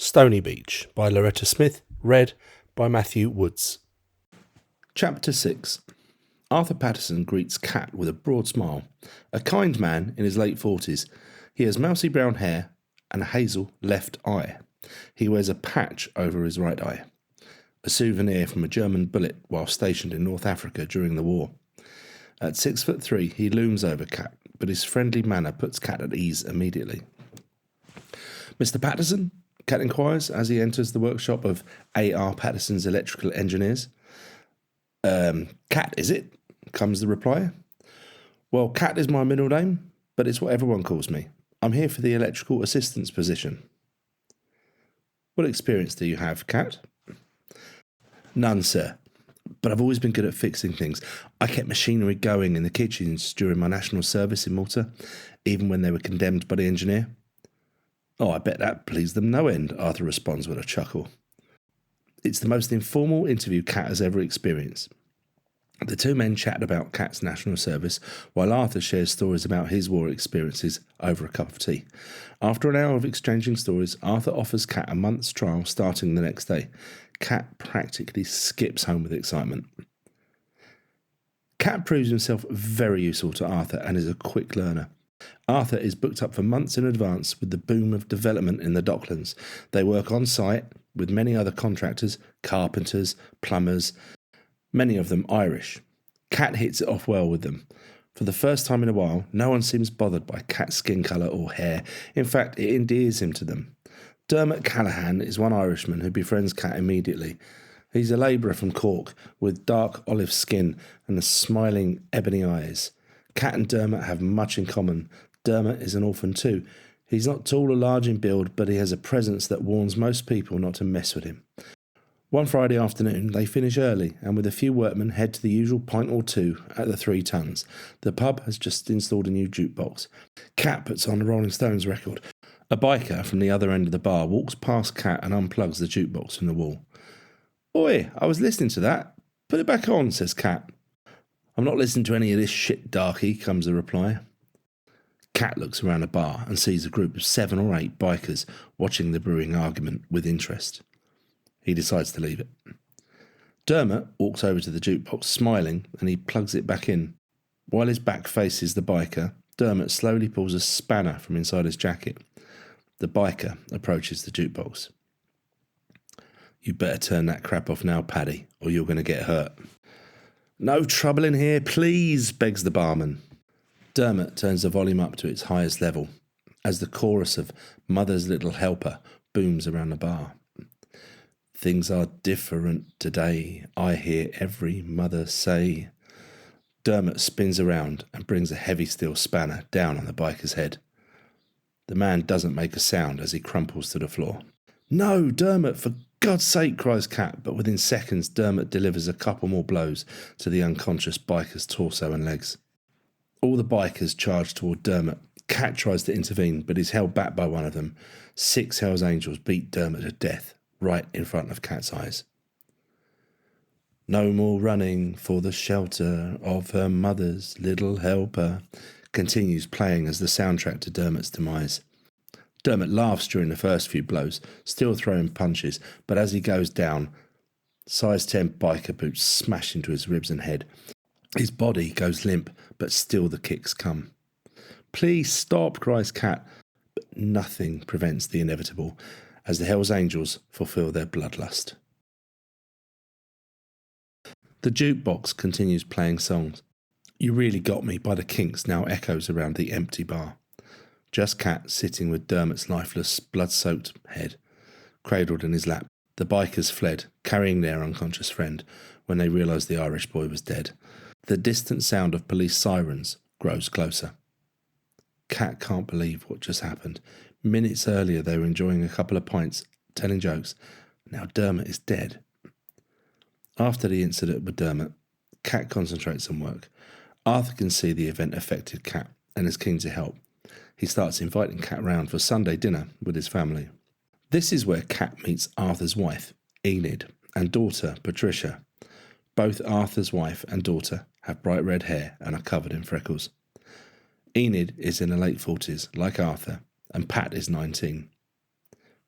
Stoneybeach by Loretta Smith, read by Matthew Woods. Chapter 6. Arthur Patterson greets Cat with a broad smile. A kind man in his late 40s. He has mousy brown hair and a hazel left eye. He wears a patch over his right eye, a souvenir from a German bullet while stationed in North Africa during the war. At 6'3", he looms over Cat, but his friendly manner puts Cat at ease immediately. "Mr. Patterson?" Cat inquires as he enters the workshop of A.R. Patterson's electrical engineers. Cat, is it?" comes the reply. "Well, Cat is my middle name, but it's what everyone calls me. I'm here for the electrical assistance position." "What experience do you have, Cat?" "None, sir, but I've always been good at fixing things. I kept machinery going in the kitchens during my national service in Malta, even when they were condemned by the engineer." "Oh, I bet that pleased them no end," Arthur responds with a chuckle. It's the most informal interview Cat has ever experienced. The two men chat about Cat's national service, while Arthur shares stories about his war experiences over a cup of tea. After an hour of exchanging stories, Arthur offers Cat a month's trial starting the next day. Cat practically skips home with excitement. Cat proves himself very useful to Arthur and is a quick learner. Arthur is booked up for months in advance with the boom of development in the Docklands. They work on site with many other contractors, carpenters, plumbers, many of them Irish. Cat hits it off well with them. For the first time in a while, no one seems bothered by Cat's skin colour or hair. In fact, it endears him to them. Dermot Callaghan is one Irishman who befriends Cat immediately. He's a labourer from Cork with dark olive skin and the smiling ebony eyes. Cat and Dermot have much in common. Dermot is an orphan too. He's not tall or large in build, but he has a presence that warns most people not to mess with him. One Friday afternoon, they finish early and with a few workmen head to the usual pint or two at the 3 Tons. The pub has just installed a new jukebox. Cat puts on a Rolling Stones record. A biker from the other end of the bar walks past Cat and unplugs the jukebox from the wall. "Oi, I was listening to that. Put it back on," says Cat. "I'm not listening to any of this shit, darky," comes the reply. Cat looks around the bar and sees a group of 7 or 8 bikers watching the brewing argument with interest. He decides to leave it. Dermot walks over to the jukebox, smiling, and he plugs it back in. While his back faces the biker, Dermot slowly pulls a spanner from inside his jacket. The biker approaches the jukebox. "You better turn that crap off now, Paddy, or you're going to get hurt." "No trouble in here, please," begs the barman. Dermot turns the volume up to its highest level as the chorus of Mother's Little Helper booms around the bar. "Things are different today, I hear every mother say." Dermot spins around and brings a heavy steel spanner down on the biker's head. The man doesn't make a sound as he crumples to the floor. "No, Dermot, for God's sake," cries Cat, but within seconds Dermot delivers a couple more blows to the unconscious biker's torso and legs. All the bikers charge toward Dermot. Cat tries to intervene, but is held back by one of them. 6 Hell's Angels beat Dermot to death, right in front of Cat's eyes. "No more running for the shelter of her mother's little helper" continues playing as the soundtrack to Dermot's demise. Dermot laughs during the first few blows, still throwing punches, but as he goes down, size 10 biker boots smash into his ribs and head. His body goes limp, but still the kicks come. "Please stop," cries Cat, but nothing prevents the inevitable as the Hells Angels fulfill their bloodlust. The jukebox continues playing songs. "You Really Got Me" by the Kinks now echoes around the empty bar. Just Cat sitting with Dermot's lifeless, blood-soaked head cradled in his lap. The bikers fled, carrying their unconscious friend, when they realised the Irish boy was dead. The distant sound of police sirens grows closer. Cat can't believe what just happened. Minutes earlier they were enjoying a couple of pints, telling jokes. Now Dermot is dead. After the incident with Dermot, Cat concentrates on work. Arthur can see the event affected Cat and is keen to help. He starts inviting Cat round for Sunday dinner with his family. This is where Cat meets Arthur's wife, Enid, and daughter, Patricia. Both Arthur's wife and daughter have bright red hair and are covered in freckles. Enid is in her late 40s, like Arthur, and Pat is 19.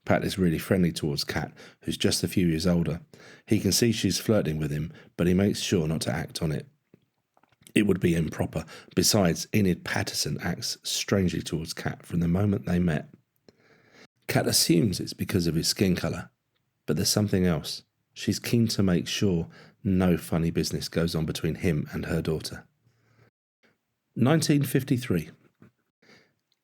Pat is really friendly towards Kat, who's just a few years older. He can see she's flirting with him, but he makes sure not to act on it. It would be improper. Besides, Enid Patterson acts strangely towards Kat from the moment they met. Kat assumes it's because of his skin colour, but there's something else. She's keen to make sure no funny business goes on between him and her daughter. 1953.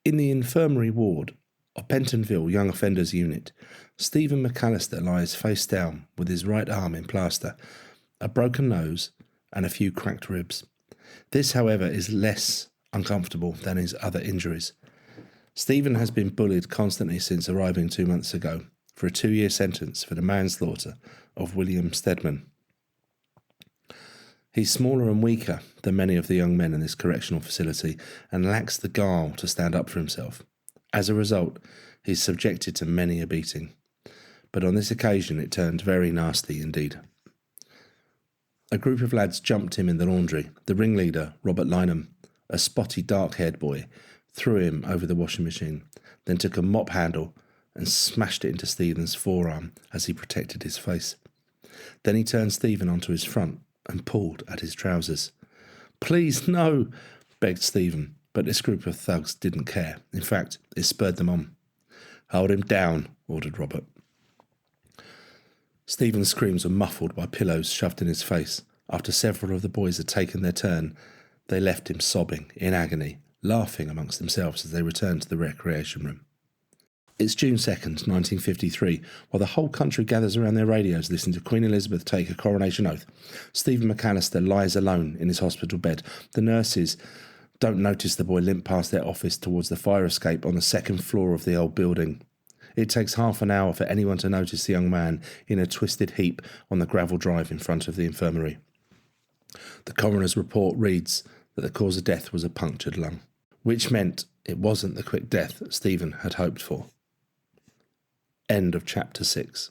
In the infirmary ward of Pentonville Young Offenders Unit, Stephen McAllister lies face down with his right arm in plaster, a broken nose and a few cracked ribs. This, however, is less uncomfortable than his other injuries. Stephen has been bullied constantly since arriving 2 months ago for a 2-year sentence for the manslaughter of William Stedman. He's smaller and weaker than many of the young men in this correctional facility and lacks the gall to stand up for himself. As a result, he's subjected to many a beating. But on this occasion it turned very nasty indeed. A group of lads jumped him in the laundry. The ringleader, Robert Lynham, a spotty dark-haired boy, threw him over the washing machine, then took a mop handle and smashed it into Stephen's forearm as he protected his face. Then he turned Stephen onto his front and pulled at his trousers. "Please, no," begged Stephen, but this group of thugs didn't care. In fact, it spurred them on. "Hold him down," ordered Robert. Stephen's screams were muffled by pillows shoved in his face. After several of the boys had taken their turn, they left him sobbing in agony, laughing amongst themselves as they returned to the recreation room. It's June 2nd, 1953, while the whole country gathers around their radios listening to Queen Elizabeth take a coronation oath. Stephen McAllister lies alone in his hospital bed. The nurses don't notice the boy limp past their office towards the fire escape on the second floor of the old building. It takes half an hour for anyone to notice the young man in a twisted heap on the gravel drive in front of the infirmary. The coroner's report reads that the cause of death was a punctured lung, which meant it wasn't the quick death that Stephen had hoped for. End of chapter 6.